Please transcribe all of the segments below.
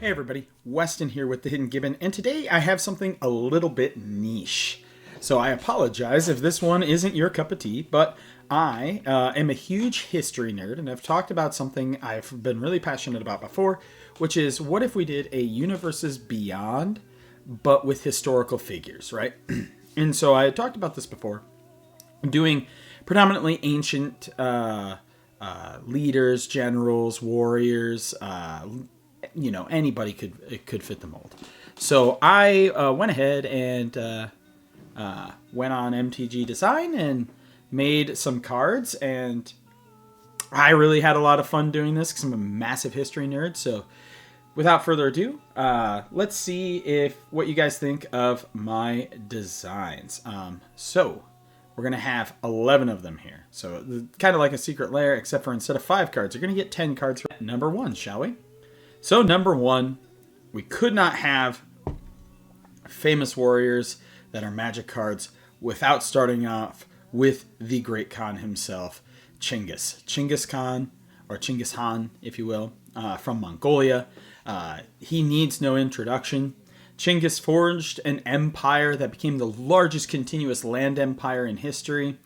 Hey everybody, Weston here with the Hidden Gibbon, and today I have something a little bit niche. So I apologize if this one isn't your cup of tea, but I am a huge history nerd, and I've talked about something I've been really passionate about before, which is what if we did a Universes Beyond, but with historical figures, right? And so I had talked about this before, doing predominantly ancient leaders, generals, warriors, anybody could fit the mold. So I went ahead and went on MTG Design and made some cards, and I really had a lot of fun doing this because I'm a massive history nerd. So without further ado, let's see what you guys think of my designs. So we're going to have 11 of them here. So kind of like a secret lair, except for instead of 5 cards, you're going to get 10 cards. Number 1, shall we? So number 1, we could not have famous warriors that are magic cards without starting off with the great Khan himself, Chinggis. Chinggis Khan, or Chinggis Han, if you will, from Mongolia. He needs no introduction. Chinggis forged an empire that became the largest continuous land empire in history.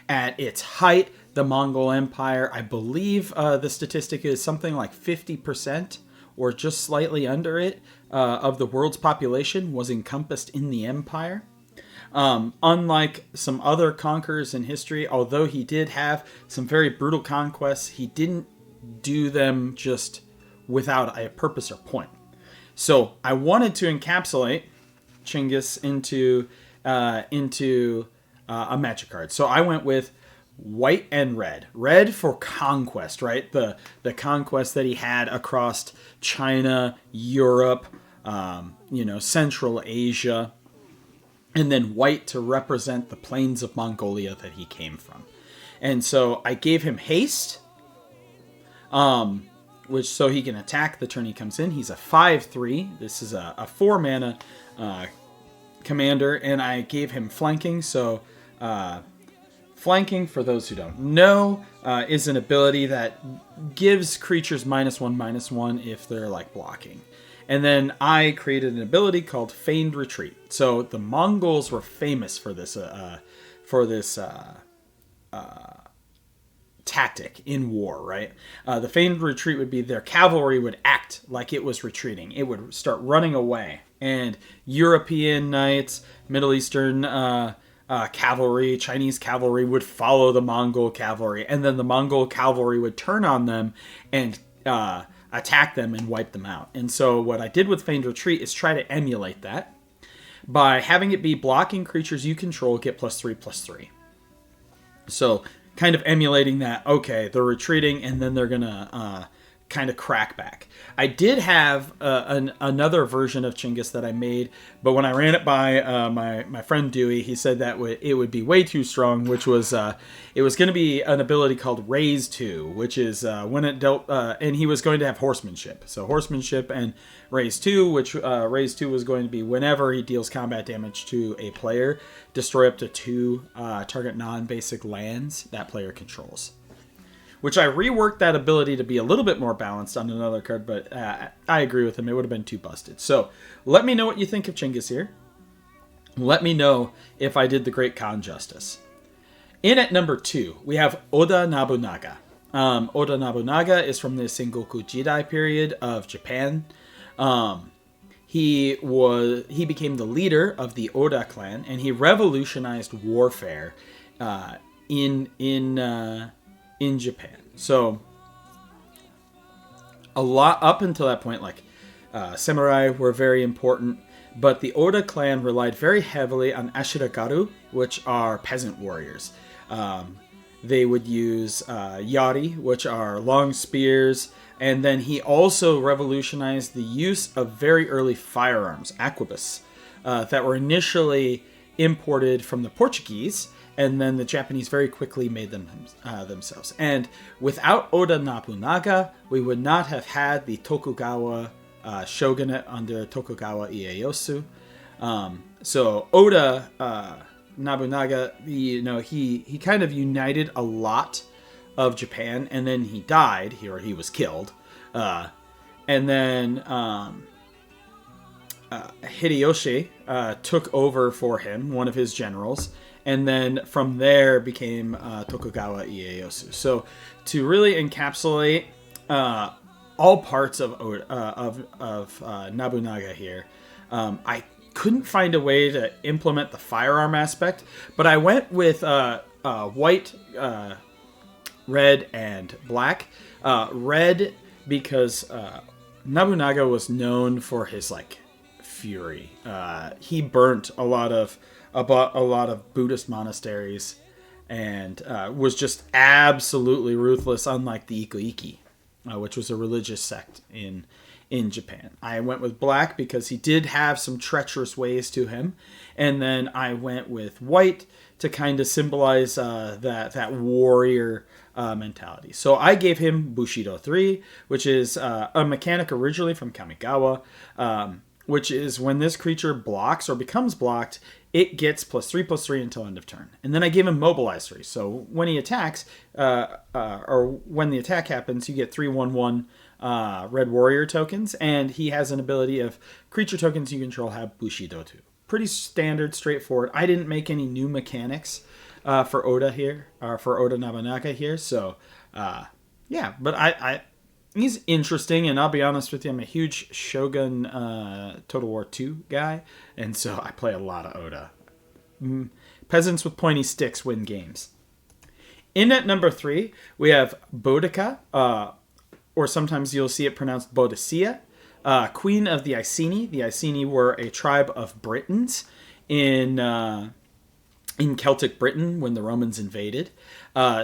At its height, the Mongol Empire, I believe the statistic is something like 50%, or just slightly under it, of the world's population was encompassed in the empire. Unlike some other conquerors in history, although he did have some very brutal conquests, he didn't do them just without a purpose or point. So I wanted to encapsulate Chinggis into a magic card. So I went with white and red. Red for conquest, right? The conquest that he had across China, Europe, Central Asia. And then white to represent the plains of Mongolia that he came from. And so I gave him haste, which so he can attack the turn he comes in. He's a 5/3. This is a 4 mana commander, and I gave him flanking. So flanking, for those who don't know, is an ability that gives creatures -1/-1 if they're like blocking. And then I created an ability called Feigned Retreat. So the Mongols were famous for this tactic in war, right? The Feigned Retreat would be their cavalry would act like it was retreating. It would start running away. And European knights, Middle Eastern cavalry, Chinese cavalry would follow the Mongol cavalry. And then the Mongol cavalry would turn on them and attack them and wipe them out. And so what I did with Feigned Retreat is try to emulate that by having it be blocking creatures you control get +3/+3. So kind of emulating that, okay, they're retreating and then they're going to kind of crack back. I did have another version of Chinggis that I made, but when I ran it by my friend Dewey, he said that it would be way too strong, which was, it was going to be an ability called Raise 2, which is when it dealt, and he was going to have Horsemanship. So Horsemanship and Raise 2, which Raise 2 was going to be whenever he deals combat damage to a player, destroy up to 2 target non-basic lands that player controls. Which I reworked that ability to be a little bit more balanced on another card, but I agree with him. It would have been too busted. So let me know what you think of Chinggis here. Let me know if I did the Great Khan justice. In at number 2, we have Oda Nobunaga. Oda Nobunaga is from the Sengoku Jidai period of Japan. He became the leader of the Oda clan, and he revolutionized warfare in Japan. So a lot up until that point, like samurai were very important, but the Oda clan relied very heavily on ashiragaru, which are peasant warriors. They would use yari, which are long spears, and then he also revolutionized the use of very early firearms, arquebus, that were initially imported from the Portuguese, and then the Japanese very quickly made them themselves. And without Oda Nobunaga, we would not have had the Tokugawa shogunate under Tokugawa Ieyasu. So Oda Nobunaga, he kind of united a lot of Japan, and then he died, or he was killed. And then Hideyoshi took over for him, one of his generals, and then from there became Tokugawa Ieyasu. So to really encapsulate all parts of Nobunaga here, I couldn't find a way to implement the firearm aspect, but I went with white, red, and black. Red because Nobunaga was known for his fury. He burnt a lot of Buddhist monasteries, and was just absolutely ruthless, unlike the Ikuiki, which was a religious sect in Japan. I went with black because he did have some treacherous ways to him, and then I went with white to kind of symbolize that warrior mentality. So I gave him Bushido 3, which is a mechanic originally from Kamigawa, which is when this creature blocks or becomes blocked, it gets +3/+3 until end of turn. And then I gave him Mobilize 3. So when he attacks, or when the attack happens, you get 3/1/1 Red Warrior tokens, and he has an ability of creature tokens you control have Bushido 2. Pretty standard, straightforward. I didn't make any new mechanics for Oda here, or for Oda Nobunaga here, so yeah, but he's interesting, and I'll be honest with you, I'm a huge Shogun Total War 2 guy, and so I play a lot of Oda. Peasants with pointy sticks win games. In at number 3, we have Boudica, or sometimes you'll see it pronounced Boadicea, queen of the Iceni. The Iceni were a tribe of Britons in Celtic Britain when the Romans invaded.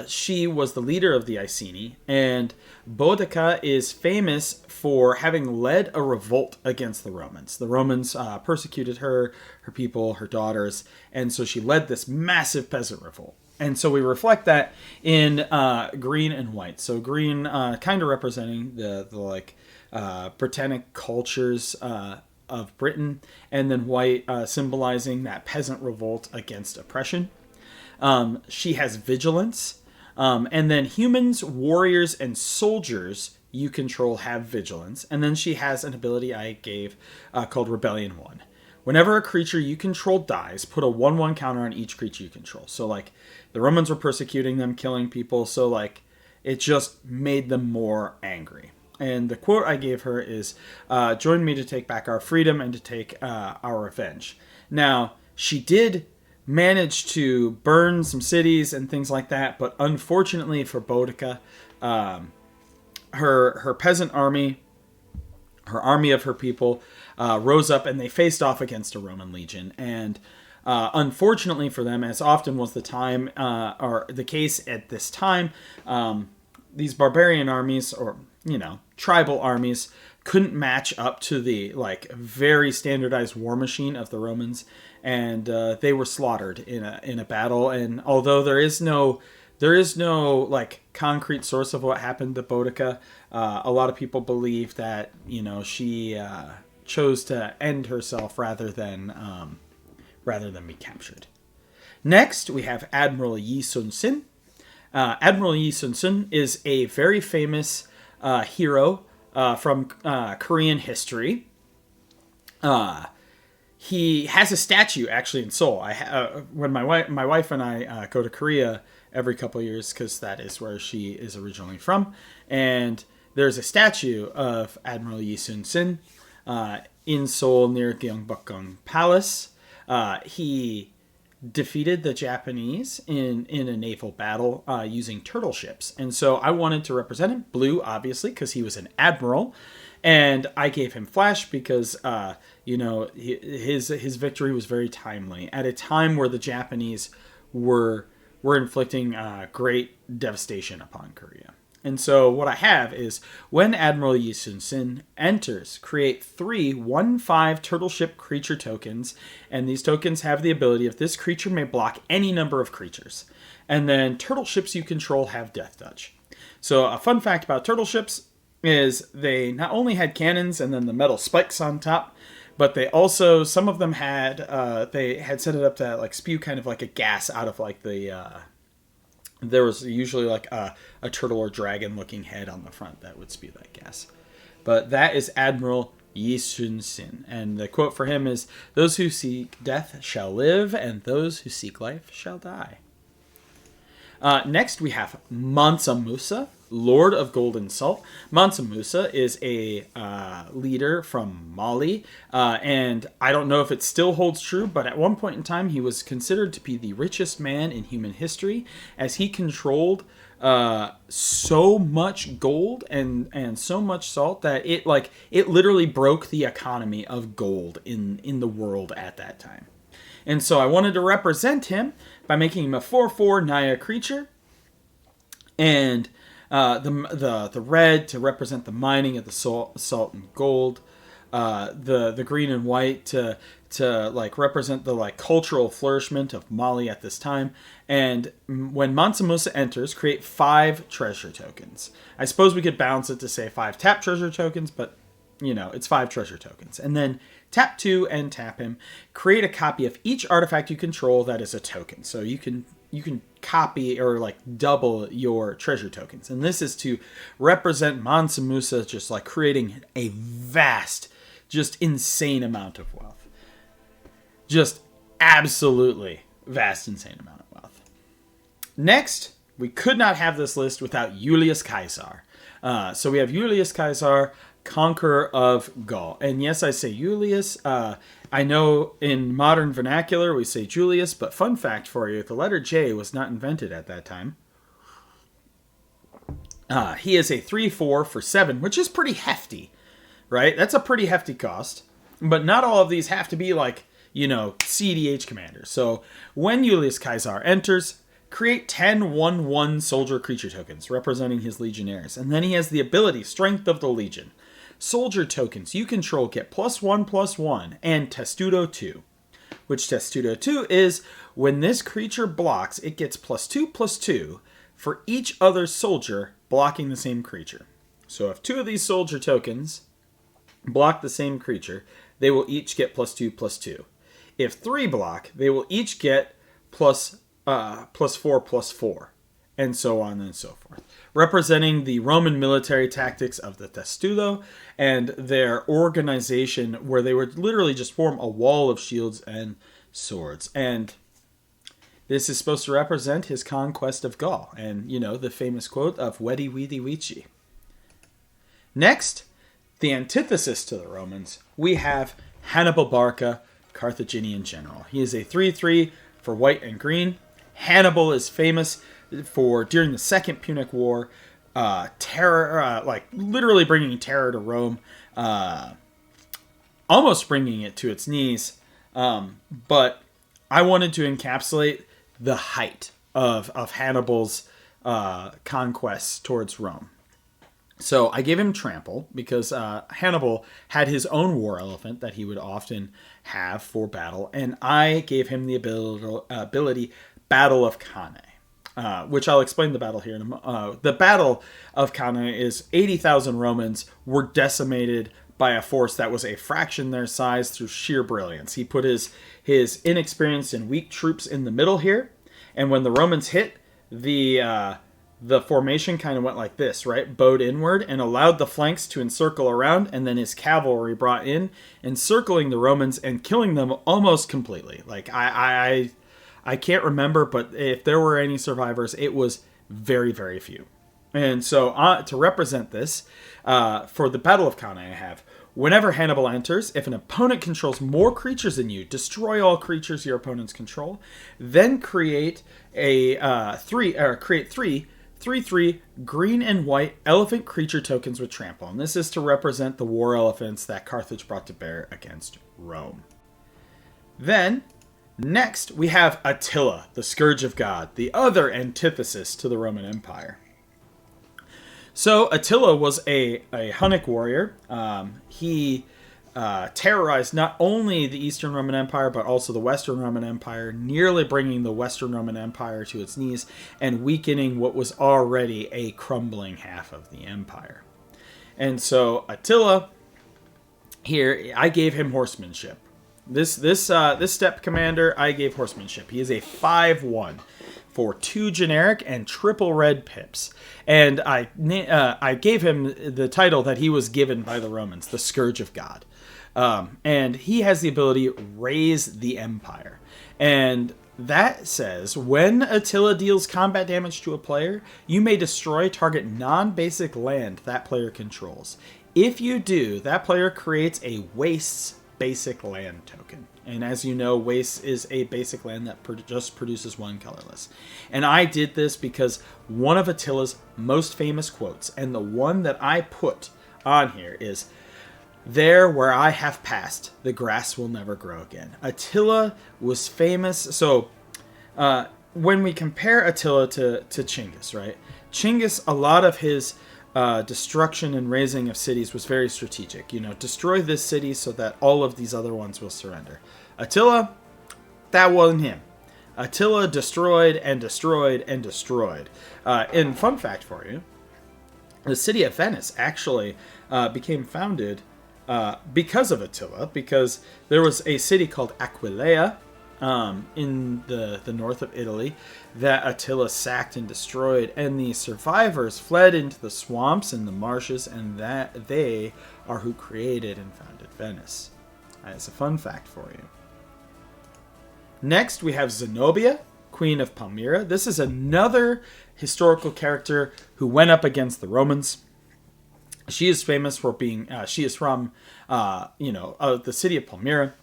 She was the leader of the Iceni, and Boudica is famous for having led a revolt against the Romans. The Romans persecuted her people, her daughters, and so she led this massive peasant revolt. And so we reflect that in green and white. So green kind of representing the Britannic cultures of Britain, and then white symbolizing that peasant revolt against oppression. She has vigilance, and then humans, warriors, and soldiers you control have vigilance. And then she has an ability I gave called Rebellion 1. Whenever a creature you control dies, put a 1/1 counter on each creature you control. So the Romans were persecuting them, killing people, so it just made them more angry. And the quote I gave her is, join me to take back our freedom and to take our revenge. Now, she did manage to burn some cities and things like that, but unfortunately for Boudica, her peasant army, her army of her people, rose up and they faced off against a Roman legion. And unfortunately for them, as often was the time, or the case at this time, these barbarian armies, or tribal armies, couldn't match up to the very standardized war machine of the Romans, and they were slaughtered in a battle. And although there is no concrete source of what happened to Boudica, a lot of people believe that she chose to end herself rather than be captured. Next, we have Admiral Yi Sun-sin. Admiral Yi Sun-sin is a very famous hero from Korean history. He has a statue actually in Seoul. When my wife and I go to Korea every couple of years, because that is where she is originally from, and there's a statue of Admiral Yi Sun-sin in Seoul near Gyeongbokgung Palace. He defeated the Japanese in a naval battle using turtle ships. And so I wanted to represent him. Blue, obviously, because he was an admiral. And I gave him flash because, his victory was very timely at a time where the Japanese were inflicting great devastation upon Korea. And so what I have is, when Admiral Yi Sun-sin enters, create 3 1/5 turtle ship creature tokens, and these tokens have the ability of this creature may block any number of creatures. And then turtle ships you control have death touch. So a fun fact about turtle ships is they not only had cannons and then the metal spikes on top, but they also, some of them had set it up to spew kind of like a gas out of there was usually a turtle or dragon looking head on the front that would spew that gas. But that is Admiral Yi Sun Sin. And the quote for him is, "Those who seek death shall live, and those who seek life shall die." Next, we have Mansa Musa, Lord of Gold and Salt. Mansa Musa is a leader from Mali, and I don't know if it still holds true, but at one point in time, he was considered to be the richest man in human history, as he controlled so much gold and so much salt that it literally broke the economy of gold in the world at that time. And so I wanted to represent him by making him a 4/4 Naya creature, and the red to represent the mining of the salt and gold, the green and white to represent the cultural flourishment of Mali at this time. And when Mansa Musa enters, create 5 treasure tokens. I suppose we could balance it to say 5 tap treasure tokens, but it's 5 treasure tokens. And then tap 2 and tap him. Create a copy of each artifact you control that is a token. So you can copy or double your treasure tokens. And this is to represent Mansa Musa just creating a vast, just insane amount of wealth. Just absolutely vast, insane amount of wealth. Next, we could not have this list without Julius Caesar. So we have Julius Caesar, conqueror of Gaul. And yes, I say Julius. I know in modern vernacular we say Julius, but fun fact for you, the letter J was not invented at that time. He is a 3/4 for 7, which is pretty hefty, right? That's a pretty hefty cost. But not all of these have to be CDH commanders. So when Julius Caesar enters, create 10 1/1 soldier creature tokens representing his legionnaires. And then he has the ability, Strength of the Legion. Soldier tokens you control get +1/+1 and Testudo 2. Which Testudo 2 is, when this creature blocks, it gets +2/+2 for each other soldier blocking the same creature. So if 2 of these soldier tokens block the same creature, they will each get +2/+2. If 3 block, they will each get +4/+4, and so on and so forth. Representing the Roman military tactics of the Testudo and their organization, where they would literally just form a wall of shields and swords. And this is supposed to represent his conquest of Gaul, and the famous quote of Wedi Widi Vici. Next, the antithesis to the Romans, we have Hannibal Barca, Carthaginian general. He is a 3/3 for white and green. Hannibal is famous for, during the Second Punic War, terror, literally bringing terror to Rome, almost bringing it to its knees. But I wanted to encapsulate the height of Hannibal's conquests towards Rome. So I gave him Trample because Hannibal had his own war elephant that he would often have for battle, and I gave him the ability Battle of Cannae. Which I'll explain the battle here. The Battle of Cannae is 80,000 Romans were decimated by a force that was a fraction their size through sheer brilliance. He put his inexperienced and weak troops in the middle here, and when the Romans hit, the formation kind of went like this, right? Bowed inward and allowed the flanks to encircle around, and then his cavalry brought in, encircling the Romans and killing them almost completely. I can't remember, but if there were any survivors, it was very, very few. And so to represent this, for the Battle of Cannae, I have, whenever Hannibal enters, if an opponent controls more creatures than you, destroy all creatures your opponents control, then create three 3/3 green and white elephant creature tokens with Trample. And this is to represent the war elephants that Carthage brought to bear against Rome. Then, next, we have Attila, the Scourge of God, the other antithesis to the Roman Empire. So Attila was a Hunnic warrior. He terrorized not only the Eastern Roman Empire, but also the Western Roman Empire, nearly bringing the Western Roman Empire to its knees and weakening what was already a crumbling half of the empire. And so Attila, here, I gave him horsemanship. This step commander, I gave horsemanship. He is a 5/1 for 2 generic and triple red pips. And I gave him the title that he was given by the Romans, the Scourge of God. And he has the ability Raise the Empire. And that says, when Attila deals combat damage to a player, you may destroy target non-basic land that player controls. If you do, that player creates a Wastes basic land token. And as you know, Waste is a basic land that just produces 1 colorless. And I did this because one of Attila's most famous quotes, and the one that I put on here, is, "There where I have passed, the grass will never grow again." Attila was famous. So when we compare Attila to Chinggis, right? Chinggis, a lot of his destruction and razing of cities was very strategic. Destroy this city so that all of these other ones will surrender. Attila, that wasn't him. Attila destroyed and destroyed and destroyed. And fun fact for you, the city of Venice actually became founded because of Attila, because there was a city called Aquileia in the north of Italy that Attila sacked and destroyed, and the survivors fled into the swamps and the marshes, and that they are who created and founded Venice. That's a fun fact for you. Next, we have Zenobia, Queen of Palmyra. This is another historical character who went up against the Romans. She is famous for being, she is from, the city of Palmyra,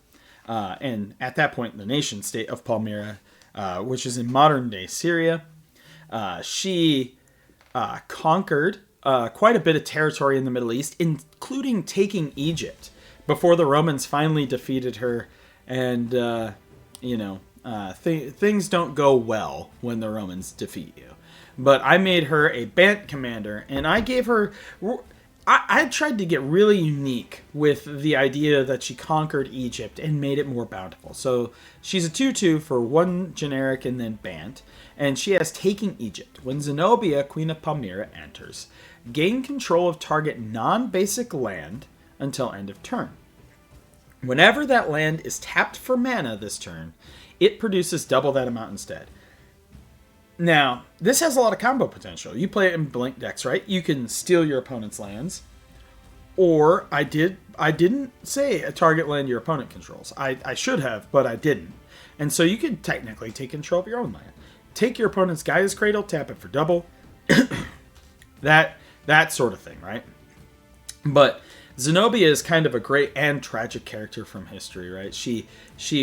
and at that point, the nation state of Palmyra, which is in modern-day Syria. She conquered quite a bit of territory in the Middle East, including taking Egypt, before the Romans finally defeated her. And, things don't go well when the Romans defeat you. But I made her a Bant commander, and I gave her... I tried to get really unique with the idea that she conquered Egypt and made it more bountiful. So she's a 2/2 for 1 generic and then Bant, and she has Taking Egypt. When Zenobia, Queen of Palmyra, enters, gain control of target non-basic land until end of turn. Whenever that land is tapped for mana this turn, it produces double that amount instead. Now, this has a lot of combo potential. You play it in blink decks, right? You can steal your opponent's lands. Or, I didn't say a target land your opponent controls. I should have, but I didn't. And so you could technically take control of your own land. Take your opponent's Gaia's Cradle, tap it for double. that sort of thing, right? But Zenobia is kind of a great and tragic character from history, right? She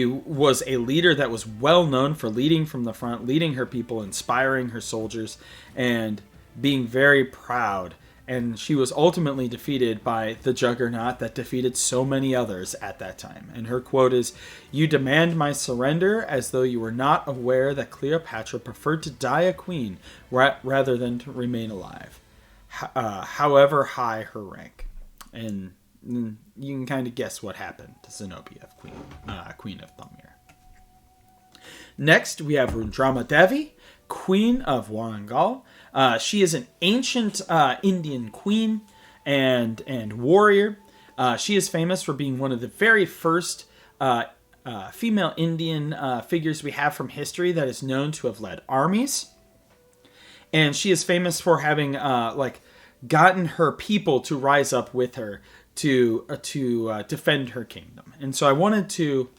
was a leader that was well known for leading from the front, leading her people, inspiring her soldiers, and being very proud. And she was ultimately defeated by the juggernaut that defeated so many others at that time. And her quote is, "You demand my surrender as though you were not aware that Cleopatra preferred to die a queen rather than to remain alive, however high her rank." And you can kind of guess what happened to Zenobia, Queen of Palmyra. Next, we have Rundrama Devi, Queen of Warangal. She is an ancient Indian queen and warrior. She is famous for being one of the very first female Indian figures we have from history that is known to have led armies. And she is famous for having gotten her people to rise up with her to defend her kingdom. And so I wanted to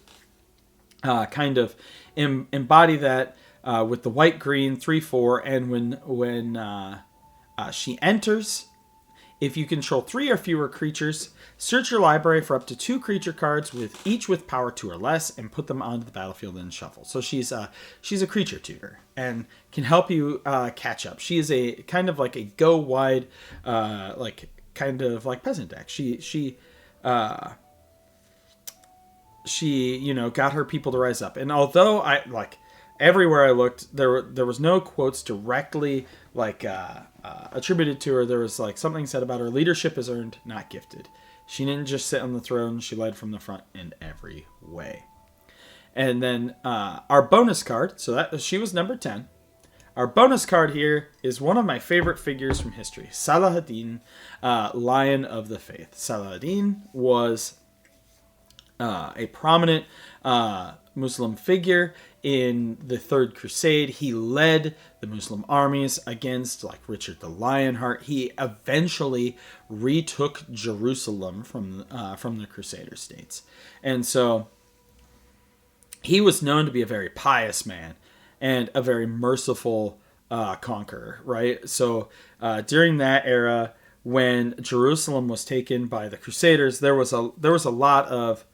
kind of embody that with the white-green 3/4, and when she enters, if you control 3 or fewer creatures, search your library for up to 2 creature cards each with power 2 or less, and put them onto the battlefield and shuffle. So she's a creature tutor and can help you catch up. She is a kind of like a go wide, kind of like peasant deck. She got her people to rise up, and although everywhere I looked, there was no quotes directly attributed to her. There was something said about her leadership is earned, not gifted. She didn't just sit on the throne; she led from the front in every way. And then our bonus card, so that she was number 10. Our bonus card here is one of my favorite figures from history, Saladin, Lion of the Faith. Saladin was a prominent Muslim figure in the Third Crusade. He led the Muslim armies against like Richard the Lionheart. He eventually retook Jerusalem from the Crusader states. And so he was known to be a very pious man and a very merciful conqueror, right? So during that era, when Jerusalem was taken by the Crusaders, there was a lot of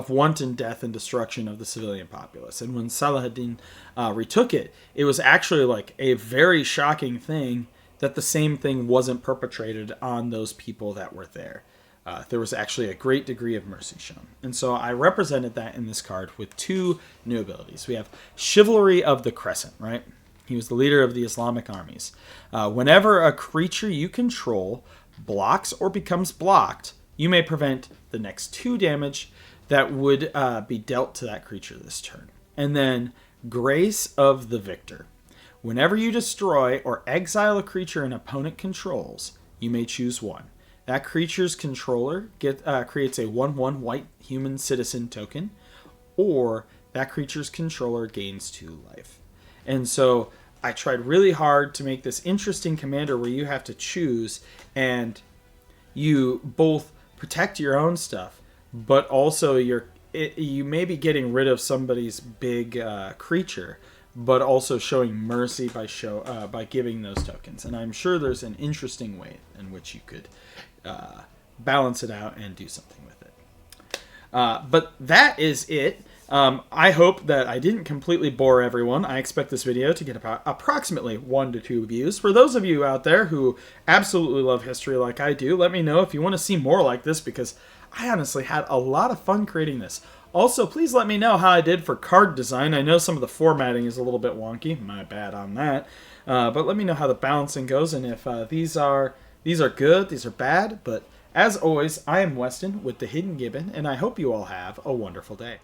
wanton death and destruction of the civilian populace. And when Saladin retook it, it was actually like a very shocking thing that the same thing wasn't perpetrated on those people that were there. There was actually a great degree of mercy shown. And so I represented that in this card with two new abilities. We have Chivalry of the Crescent, right? He was the leader of the Islamic armies. Whenever a creature you control blocks or becomes blocked, you may prevent the next 2 damage that would be dealt to that creature this turn. And then Grace of the Victor. Whenever you destroy or exile a creature an opponent controls, you may choose one. That creature's controller creates a 1/1 white human citizen token, or that creature's controller gains 2 life. And so I tried really hard to make this interesting commander where you have to choose, and you both protect your own stuff, but also you may be getting rid of somebody's big creature, but also showing mercy by giving those tokens. And I'm sure there's an interesting way in which you could balance it out and do something with it. But that is it. I hope that I didn't completely bore everyone. I expect this video to get about approximately 1 to 2 views. For those of you out there who absolutely love history like I do, let me know if you want to see more like this, because I honestly had a lot of fun creating this. Also, please let me know how I did for card design. I know some of the formatting is a little bit wonky. My bad on that. But let me know how the balancing goes, and if these are good, these are bad. But as always, I am Weston with the Hidden Gibbon, and I hope you all have a wonderful day.